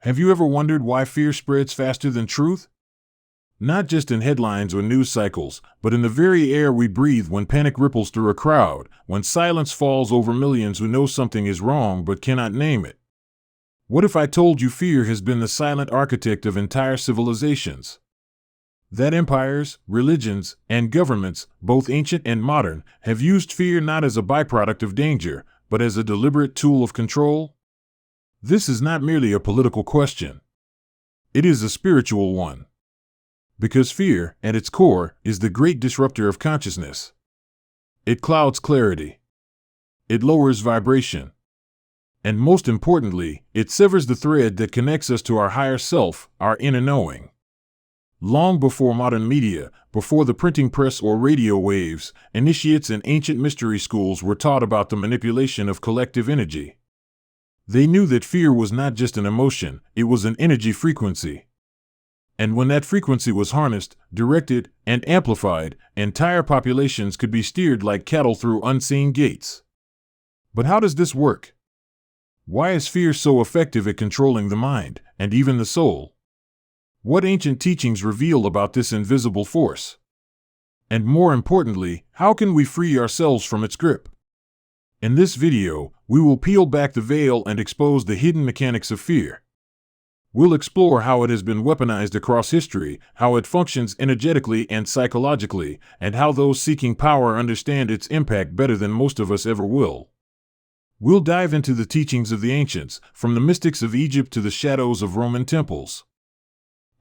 Have you ever wondered why fear spreads faster than truth? Not just in headlines or news cycles, but in the very air we breathe when panic ripples through a crowd, when silence falls over millions who know something is wrong but cannot name it. What if I told you fear has been the silent architect of entire civilizations? That empires, religions, and governments, both ancient and modern, have used fear not as a byproduct of danger, but as a deliberate tool of control? This is not merely a political question. It is a spiritual one. Because fear, at its core, is the great disruptor of consciousness. It clouds clarity. It lowers vibration. And most importantly, it severs the thread that connects us to our higher self, our inner knowing. Long before modern media, before the printing press or radio waves, initiates in ancient mystery schools were taught about the manipulation of collective energy. They knew that fear was not just an emotion, it was an energy frequency. And when that frequency was harnessed, directed, and amplified, entire populations could be steered like cattle through unseen gates. But how does this work? Why is fear so effective at controlling the mind, and even the soul? What ancient teachings reveal about this invisible force? And more importantly, how can we free ourselves from its grip? In this video, we will peel back the veil and expose the hidden mechanics of fear. We'll explore how it has been weaponized across history, how it functions energetically and psychologically, and how those seeking power understand its impact better than most of us ever will. We'll dive into the teachings of the ancients, from the mystics of Egypt to the shadows of Roman temples,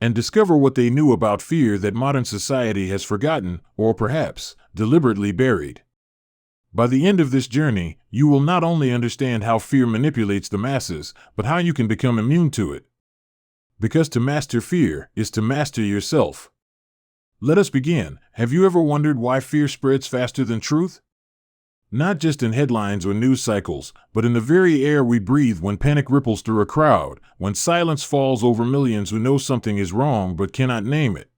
and discover what they knew about fear that modern society has forgotten, or perhaps, deliberately buried. By the end of this journey, you will not only understand how fear manipulates the masses, but how you can become immune to it. Because to master fear is to master yourself. Let us begin. Have you ever wondered why fear spreads faster than truth? Not just in headlines or news cycles, but in the very air we breathe when panic ripples through a crowd, when silence falls over millions who know something is wrong but cannot name it.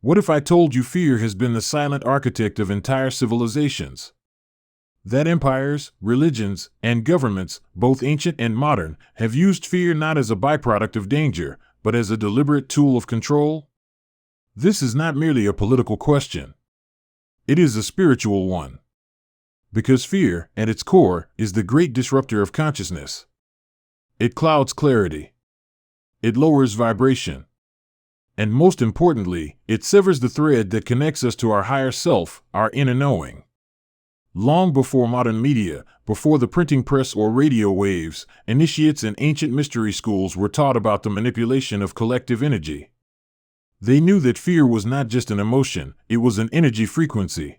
What if I told you fear has been the silent architect of entire civilizations? That empires, religions, and governments, both ancient and modern, have used fear not as a byproduct of danger, but as a deliberate tool of control? This is not merely a political question. It is a spiritual one. Because fear, at its core, is the great disruptor of consciousness. It clouds clarity. It lowers vibration. And most importantly, it severs the thread that connects us to our higher self, our inner knowing. Long before modern media, before the printing press or radio waves, initiates in ancient mystery schools were taught about the manipulation of collective energy. They knew that fear was not just an emotion, it was an energy frequency.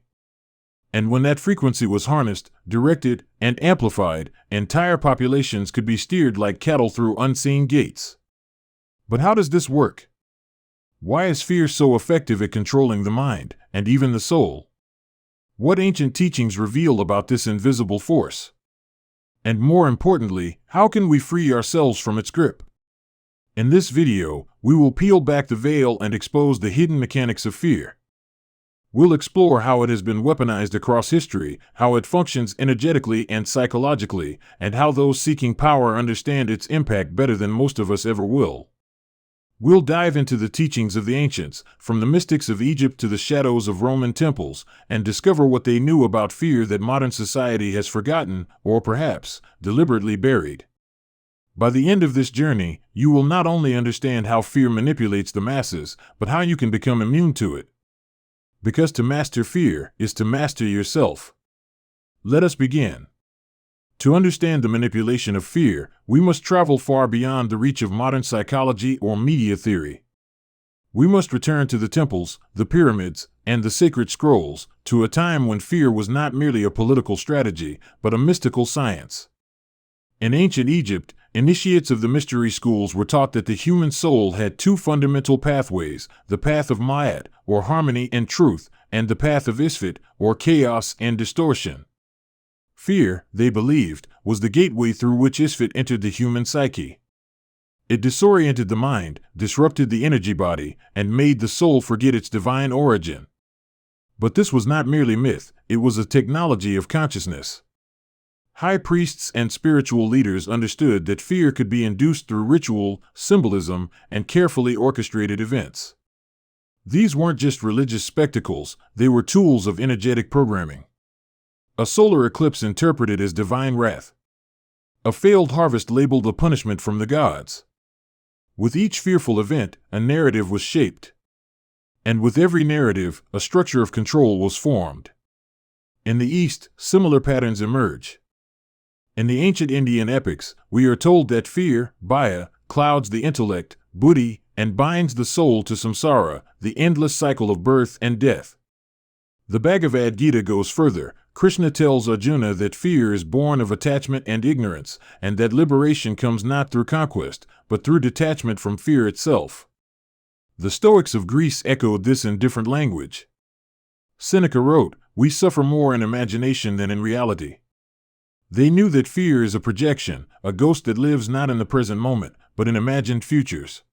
And when that frequency was harnessed, directed, and amplified, entire populations could be steered like cattle through unseen gates. But how does this work? Why is fear so effective at controlling the mind, and even the soul? What ancient teachings reveal about this invisible force? And more importantly, how can we free ourselves from its grip? In this video, we will peel back the veil and expose the hidden mechanics of fear. We'll explore how it has been weaponized across history, how it functions energetically and psychologically, and how those seeking power understand its impact better than most of us ever will. We'll dive into the teachings of the ancients, from the mystics of Egypt to the shadows of Roman temples, and discover what they knew about fear that modern society has forgotten, or perhaps, deliberately buried. By the end of this journey, you will not only understand how fear manipulates the masses, but how you can become immune to it. Because to master fear is to master yourself. Let us begin. To understand the manipulation of fear, we must travel far beyond the reach of modern psychology or media theory. We must return to the temples, the pyramids, and the sacred scrolls, to a time when fear was not merely a political strategy, but a mystical science. In ancient Egypt, initiates of the mystery schools were taught that the human soul had two fundamental pathways, the path of Ma'at, or harmony and truth, and the path of Isfet, or chaos and distortion. Fear, they believed, was the gateway through which Isfet entered the human psyche. It disoriented the mind, disrupted the energy body, and made the soul forget its divine origin. But this was not merely myth, it was a technology of consciousness. High priests and spiritual leaders understood that fear could be induced through ritual, symbolism, and carefully orchestrated events. These weren't just religious spectacles, they were tools of energetic programming. A solar eclipse interpreted as divine wrath. A failed harvest labeled a punishment from the gods. With each fearful event, a narrative was shaped. And with every narrative, a structure of control was formed. In the East, similar patterns emerge. In the ancient Indian epics, we are told that fear, Bhaya, clouds the intellect, buddhi, and binds the soul to samsara, the endless cycle of birth and death. The Bhagavad Gita goes further. Krishna tells Arjuna that fear is born of attachment and ignorance, and that liberation comes not through conquest, but through detachment from fear itself. The Stoics of Greece echoed this in different language. Seneca wrote, "We suffer more in imagination than in reality." They knew that fear is a projection, a ghost that lives not in the present moment, but in imagined futures.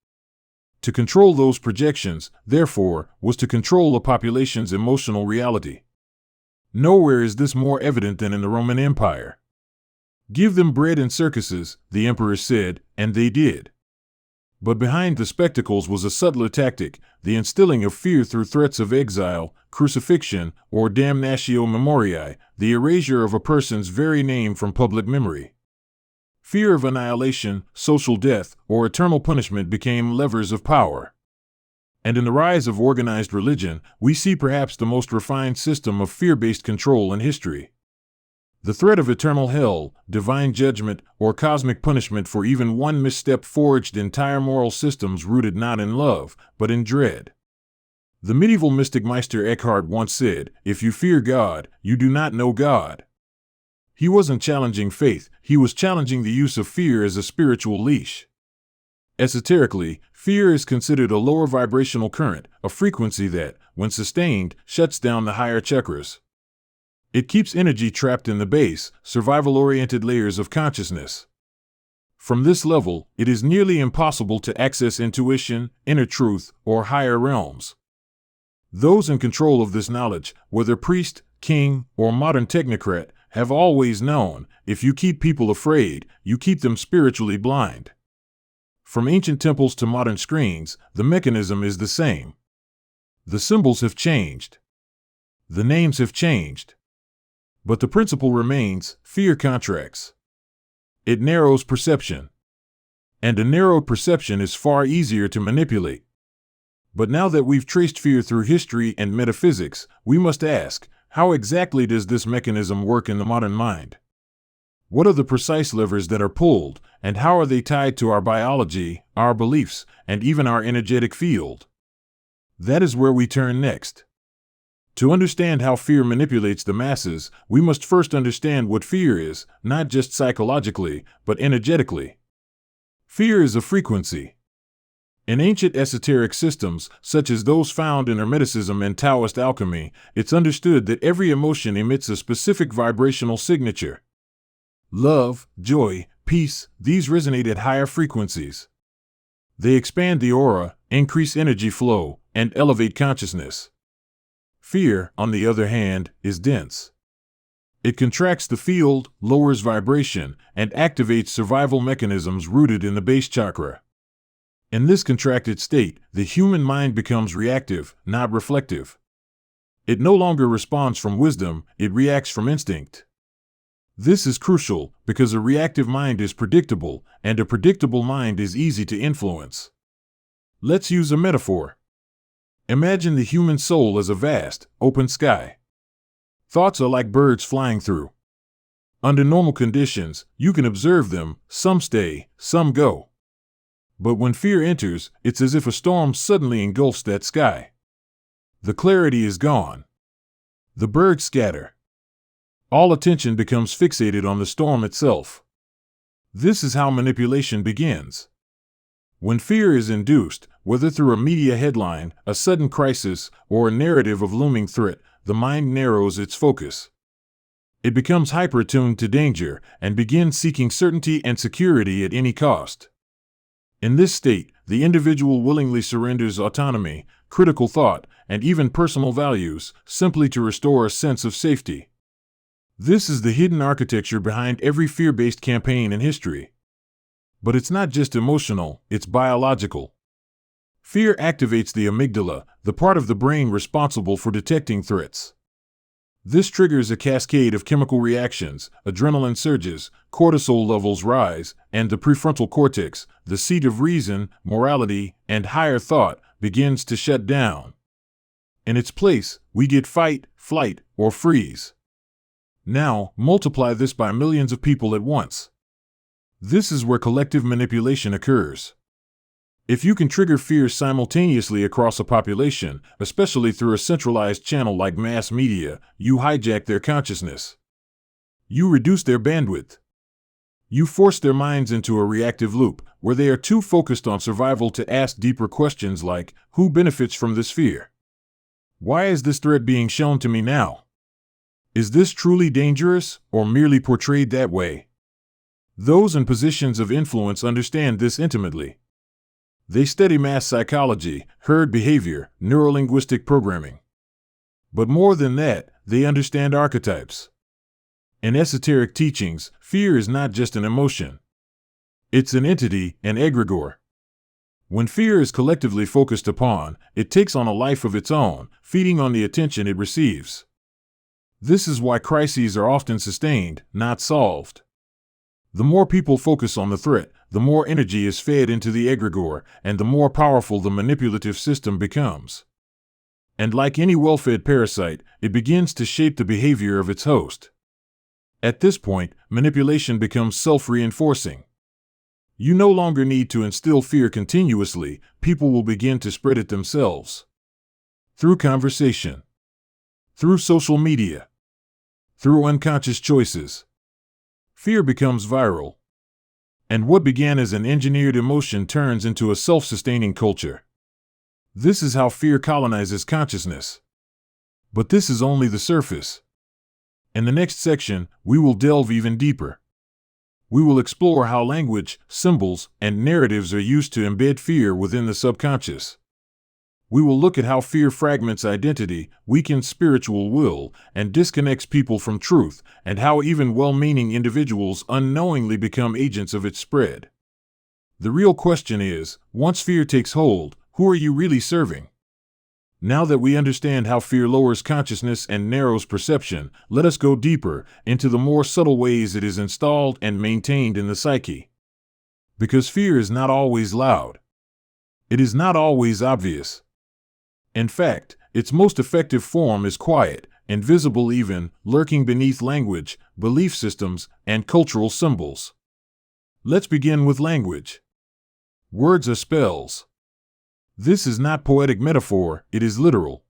To control those projections, therefore, was to control a population's emotional reality. Nowhere is this more evident than in the Roman Empire. Give them bread and circuses, the emperor said, and they did. But behind the spectacles was a subtler tactic, the instilling of fear through threats of exile, crucifixion, or damnatio memoriae, the erasure of a person's very name from public memory. Fear of annihilation, social death, or eternal punishment became levers of power. And in the rise of organized religion, we see perhaps the most refined system of fear-based control in history. The threat of eternal hell, divine judgment, or cosmic punishment for even one misstep forged entire moral systems rooted not in love, but in dread. The medieval mystic Meister Eckhart once said, "If you fear God, you do not know God." He wasn't challenging faith, he was challenging the use of fear as a spiritual leash. Esoterically, fear is considered a lower vibrational current, a frequency that, when sustained, shuts down the higher chakras. It keeps energy trapped in the base, survival-oriented layers of consciousness. From this level, it is nearly impossible to access intuition, inner truth, or higher realms. Those in control of this knowledge, whether priest, king, or modern technocrat, have always known, if you keep people afraid, you keep them spiritually blind. From ancient temples to modern screens, the mechanism is the same. The symbols have changed. The names have changed. But the principle remains, fear contracts. It narrows perception. And a narrowed perception is far easier to manipulate. But now that we've traced fear through history and metaphysics, we must ask, how exactly does this mechanism work in the modern mind? What are the precise levers that are pulled, and how are they tied to our biology, our beliefs, and even our energetic field? That is where we turn next. To understand how fear manipulates the masses, we must first understand what fear is, not just psychologically, but energetically. Fear is a frequency. In ancient esoteric systems, such as those found in Hermeticism and Taoist alchemy, it's understood that every emotion emits a specific vibrational signature. Love, joy, peace, these resonate at higher frequencies. They expand the aura, increase energy flow, and elevate consciousness. Fear, on the other hand, is dense. It contracts the field, lowers vibration, and activates survival mechanisms rooted in the base chakra. In this contracted state, the human mind becomes reactive, not reflective. It no longer responds from wisdom, it reacts from instinct. This is crucial, because a reactive mind is predictable, and a predictable mind is easy to influence. Let's use a metaphor. Imagine the human soul as a vast, open sky. Thoughts are like birds flying through. Under normal conditions, you can observe them, some stay, some go. But when fear enters, it's as if a storm suddenly engulfs that sky. The clarity is gone. The birds scatter. All attention becomes fixated on the storm itself. This is how manipulation begins. When fear is induced, whether through a media headline, a sudden crisis, or a narrative of looming threat, the mind narrows its focus. It becomes hyper-attuned to danger and begins seeking certainty and security at any cost. In this state, the individual willingly surrenders autonomy, critical thought, and even personal values, simply to restore a sense of safety. This is the hidden architecture behind every fear-based campaign in history. But it's not just emotional, it's biological. Fear activates the amygdala, the part of the brain responsible for detecting threats. This triggers a cascade of chemical reactions, adrenaline surges, cortisol levels rise, and the prefrontal cortex, the seat of reason, morality, and higher thought, begins to shut down. In its place, we get fight, flight, or freeze. Now, multiply this by millions of people at once. This is where collective manipulation occurs. If you can trigger fear simultaneously across a population, especially through a centralized channel like mass media, you hijack their consciousness. You reduce their bandwidth. You force their minds into a reactive loop, where they are too focused on survival to ask deeper questions like, who benefits from this fear? Why is this threat being shown to me now? Is this truly dangerous, or merely portrayed that way? Those in positions of influence understand this intimately. They study mass psychology, herd behavior, neurolinguistic programming. But more than that, they understand archetypes. In esoteric teachings, fear is not just an emotion. It's an entity, an egregore. When fear is collectively focused upon, it takes on a life of its own, feeding on the attention it receives. This is why crises are often sustained, not solved. The more people focus on the threat, the more energy is fed into the egregore, and the more powerful the manipulative system becomes. And like any well-fed parasite, it begins to shape the behavior of its host. At this point, manipulation becomes self-reinforcing. You no longer need to instill fear continuously, people will begin to spread it themselves. Through conversation. Through social media. Through unconscious choices. Fear becomes viral. And what began as an engineered emotion turns into a self-sustaining culture. This is how fear colonizes consciousness. But this is only the surface. In the next section, we will delve even deeper. We will explore how language, symbols, and narratives are used to embed fear within the subconscious. We will look at how fear fragments identity, weakens spiritual will, and disconnects people from truth, and how even well-meaning individuals unknowingly become agents of its spread. The real question is, once fear takes hold, who are you really serving? Now that we understand how fear lowers consciousness and narrows perception, let us go deeper into the more subtle ways it is installed and maintained in the psyche. Because fear is not always loud. It is not always obvious. In fact, its most effective form is quiet, invisible even, lurking beneath language, belief systems, and cultural symbols. Let's begin with language. Words are spells. This is not poetic metaphor, it is literal.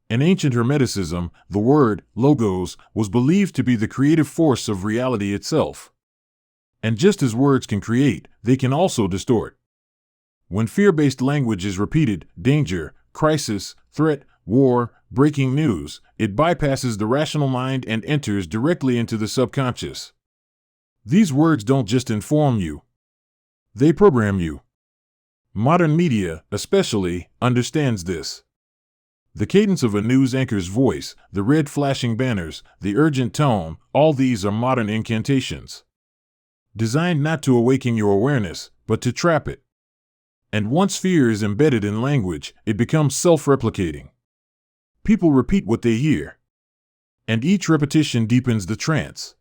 In ancient Hermeticism, the word, logos, was believed to be the creative force of reality itself. And just as words can create, they can also distort. When fear-based language is repeated, danger, crisis, threat, war, breaking news, it bypasses the rational mind and enters directly into the subconscious. These words don't just inform you. They program you. Modern media, especially, understands this. The cadence of a news anchor's voice, the red flashing banners, the urgent tone, all these are modern incantations. Designed not to awaken your awareness, but to trap it. And once fear is embedded in language, it becomes self-replicating. People repeat what they hear. And each repetition deepens the trance.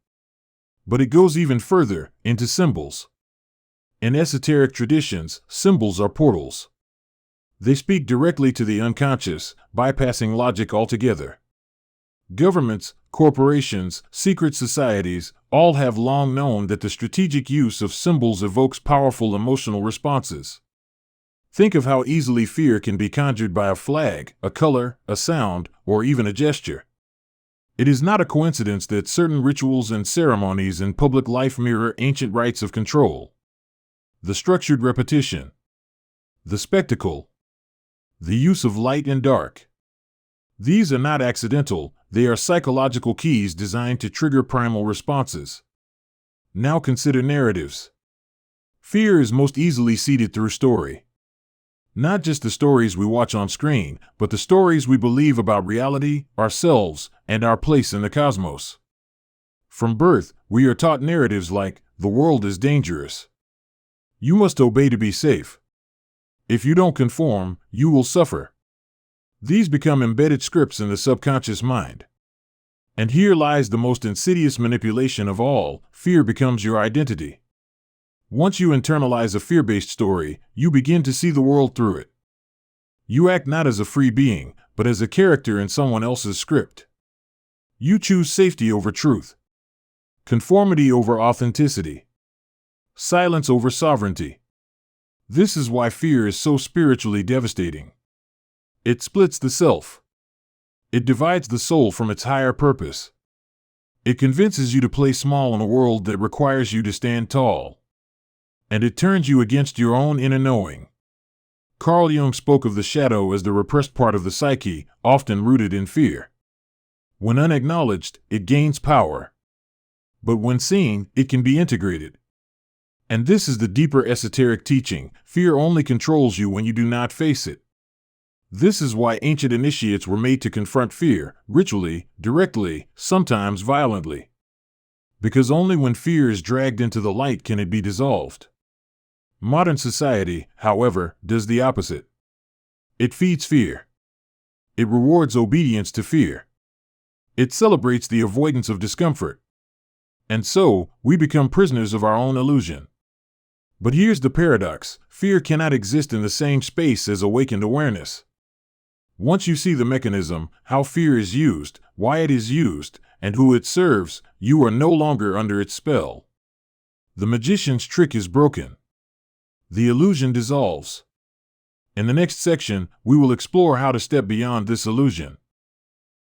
But it goes even further, into symbols. In esoteric traditions, symbols are portals. They speak directly to the unconscious, bypassing logic altogether. Governments, corporations, secret societies, all have long known that the strategic use of symbols evokes powerful emotional responses. Think of how easily fear can be conjured by a flag, a color, a sound, or even a gesture. It is not a coincidence that certain rituals and ceremonies in public life mirror ancient rites of control. The structured repetition. The spectacle. The use of light and dark. These are not accidental, they are psychological keys designed to trigger primal responses. Now consider narratives. Fear is most easily seeded through story. Not just the stories we watch on screen, but the stories we believe about reality, ourselves, and our place in the cosmos. From birth, we are taught narratives like, "The world is dangerous. You must obey to be safe. If you don't conform, you will suffer." These become embedded scripts in the subconscious mind. And here lies the most insidious manipulation of all: fear becomes your identity. Once you internalize a fear-based story, you begin to see the world through it. You act not as a free being, but as a character in someone else's script. You choose safety over truth, conformity over authenticity, silence over sovereignty. This is why fear is so spiritually devastating. It splits the self. It divides the soul from its higher purpose. It convinces you to play small in a world that requires you to stand tall. And it turns you against your own inner knowing. Carl Jung spoke of the shadow as the repressed part of the psyche, often rooted in fear. When unacknowledged, it gains power. But when seen, it can be integrated. And this is the deeper esoteric teaching: fear only controls you when you do not face it. This is why ancient initiates were made to confront fear, ritually, directly, sometimes violently. Because only when fear is dragged into the light can it be dissolved. Modern society, however, does the opposite. It feeds fear. It rewards obedience to fear. It celebrates the avoidance of discomfort. And so, we become prisoners of our own illusion. But here's the paradox: fear cannot exist in the same space as awakened awareness. Once you see the mechanism, how fear is used, why it is used, and who it serves, you are no longer under its spell. The magician's trick is broken. The illusion dissolves. In the next section, we will explore how to step beyond this illusion.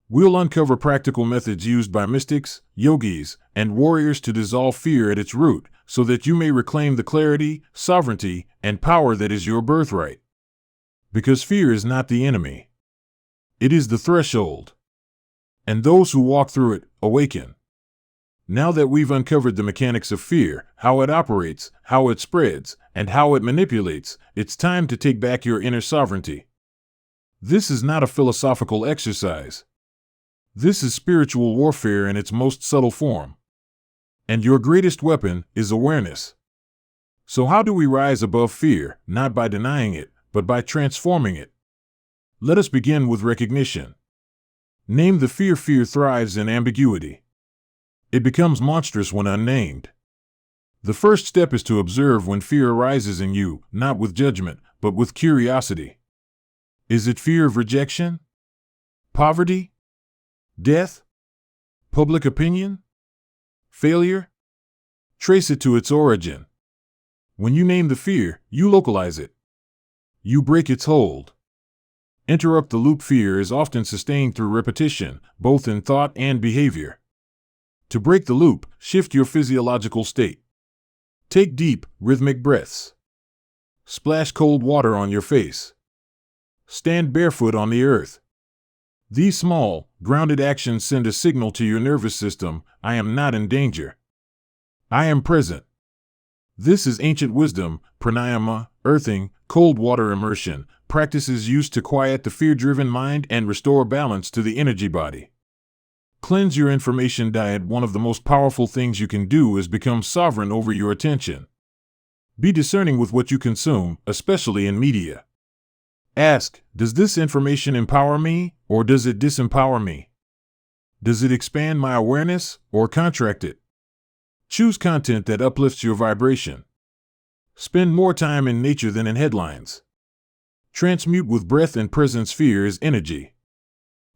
We'll uncover practical methods used by mystics, yogis, and warriors to dissolve fear at its root, so that you may reclaim the clarity, sovereignty, and power that is your birthright. Because fear is not the enemy. It is the threshold. And those who walk through it awaken. Now that we've uncovered the mechanics of fear, how it operates, how it spreads, and how it manipulates, it's time to take back your inner sovereignty. This is not a philosophical exercise. This is spiritual warfare in its most subtle form. And your greatest weapon is awareness. So how do we rise above fear? Not by denying it, but by transforming it. Let us begin with recognition. Name the fear. Fear thrives in ambiguity. It becomes monstrous when unnamed. The first step is to observe when fear arises in you, not with judgment, but with curiosity. Is it fear of rejection? Poverty? Death? Public opinion? Failure? Trace it to its origin. When you name the fear, you localize it. You break its hold. Interrupt the loop. Fear is often sustained through repetition, both in thought and behavior. To break the loop, shift your physiological state. Take deep, rhythmic breaths. Splash cold water on your face. Stand barefoot on the earth. These small, grounded actions send a signal to your nervous system: I am not in danger. I am present. This is ancient wisdom: pranayama, earthing, cold water immersion, practices used to quiet the fear-driven mind and restore balance to the energy body. Cleanse your information diet. One of the most powerful things you can do is become sovereign over your attention. Be discerning with what you consume, especially in media. Ask, does this information empower me, or does it disempower me? Does it expand my awareness, or contract it? Choose content that uplifts your vibration. Spend more time in nature than in headlines. Transmute with breath and presence. Fear is energy.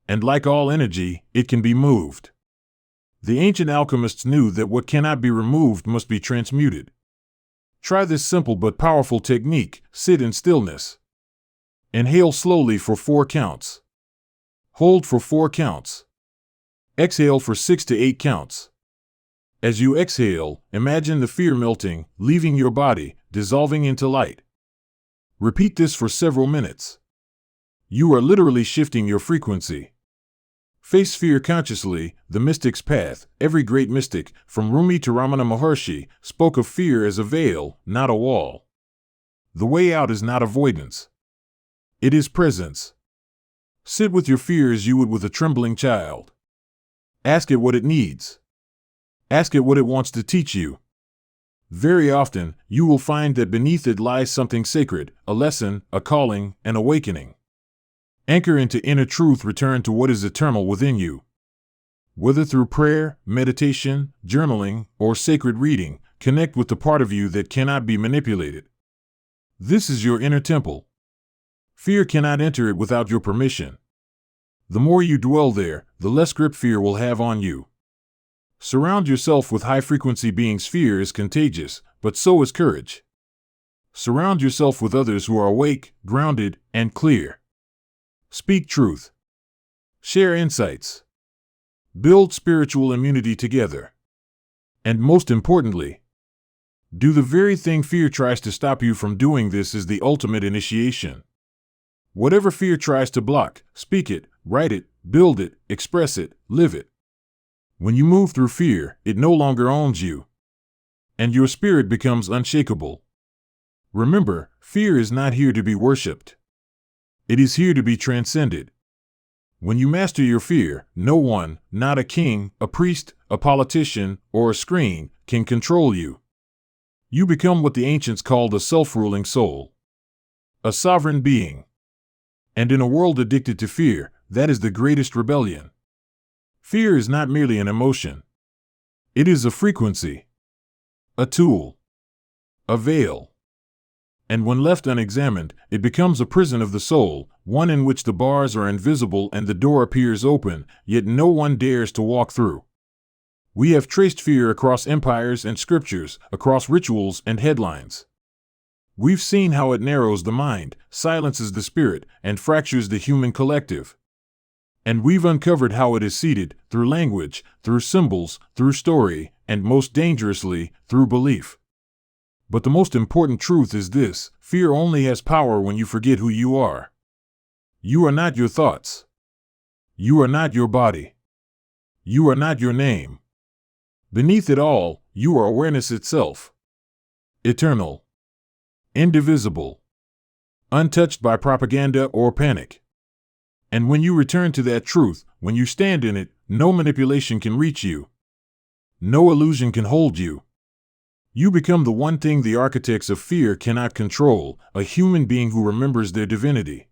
And like all energy, it can be moved. The ancient alchemists knew that what cannot be removed must be transmuted. Try this simple but powerful technique: sit in stillness. Inhale slowly for 4 counts. Hold for 4 counts. Exhale for 6 to 8 counts. As you exhale, imagine the fear melting, leaving your body, dissolving into light. Repeat this for several minutes. You are literally shifting your frequency. Face fear consciously. The mystic's path. Every great mystic, from Rumi to Ramana Maharshi, spoke of fear as a veil, not a wall. The way out is not avoidance. It is presence. Sit with your fear as you would with a trembling child. Ask it what it needs. Ask it what it wants to teach you. Very often, you will find that beneath it lies something sacred, a lesson, a calling, an awakening. Anchor into inner truth, return to what is eternal within you. Whether through prayer, meditation, journaling, or sacred reading, connect with the part of you that cannot be manipulated. This is your inner temple. Fear cannot enter it without your permission. The more you dwell there, the less grip fear will have on you. Surround yourself with high-frequency beings. Fear is contagious, but so is courage. Surround yourself with others who are awake, grounded, and clear. Speak truth. Share insights. Build spiritual immunity together. And most importantly, do the very thing fear tries to stop you from doing. This is the ultimate initiation. Whatever fear tries to block, speak it, write it, build it, express it, live it. When you move through fear, it no longer owns you, and your spirit becomes unshakable. Remember, fear is not here to be worshipped. It is here to be transcended. When you master your fear, no one, not a king, a priest, a politician, or a screen, can control you. You become what the ancients called a self-ruling soul, a sovereign being. And in a world addicted to fear, that is the greatest rebellion. Fear is not merely an emotion. It is a frequency, a tool, a veil. And when left unexamined, it becomes a prison of the soul, one in which the bars are invisible and the door appears open, yet no one dares to walk through. We have traced fear across empires and scriptures, across rituals and headlines. We've seen how it narrows the mind, silences the spirit, and fractures the human collective. And we've uncovered how it is seated, through language, through symbols, through story, and most dangerously, through belief. But the most important truth is this: fear only has power when you forget who you are. You are not your thoughts. You are not your body. You are not your name. Beneath it all, you are awareness itself. Eternal. Indivisible. Untouched by propaganda or panic. And when you return to that truth, when you stand in it, no manipulation can reach you. No illusion can hold you. You become the one thing the architects of fear cannot control, a human being who remembers their divinity.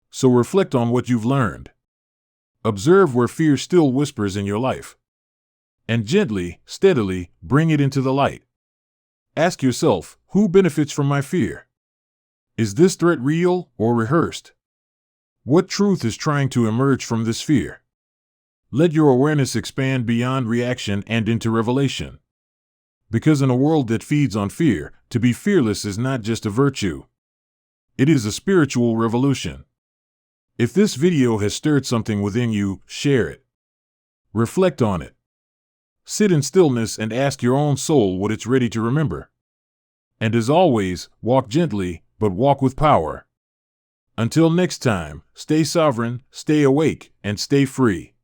So reflect on what you've learned. Observe where fear still whispers in your life. And gently, steadily, bring it into the light. Ask yourself, who benefits from my fear? Is this threat real or rehearsed? What truth is trying to emerge from this fear? Let your awareness expand beyond reaction and into revelation. Because in a world that feeds on fear, to be fearless is not just a virtue. It is a spiritual revolution. If this video has stirred something within you, share it. Reflect on it. Sit in stillness and ask your own soul what it's ready to remember. And as always, walk gently, but walk with power. Until next time, stay sovereign, stay awake, and stay free.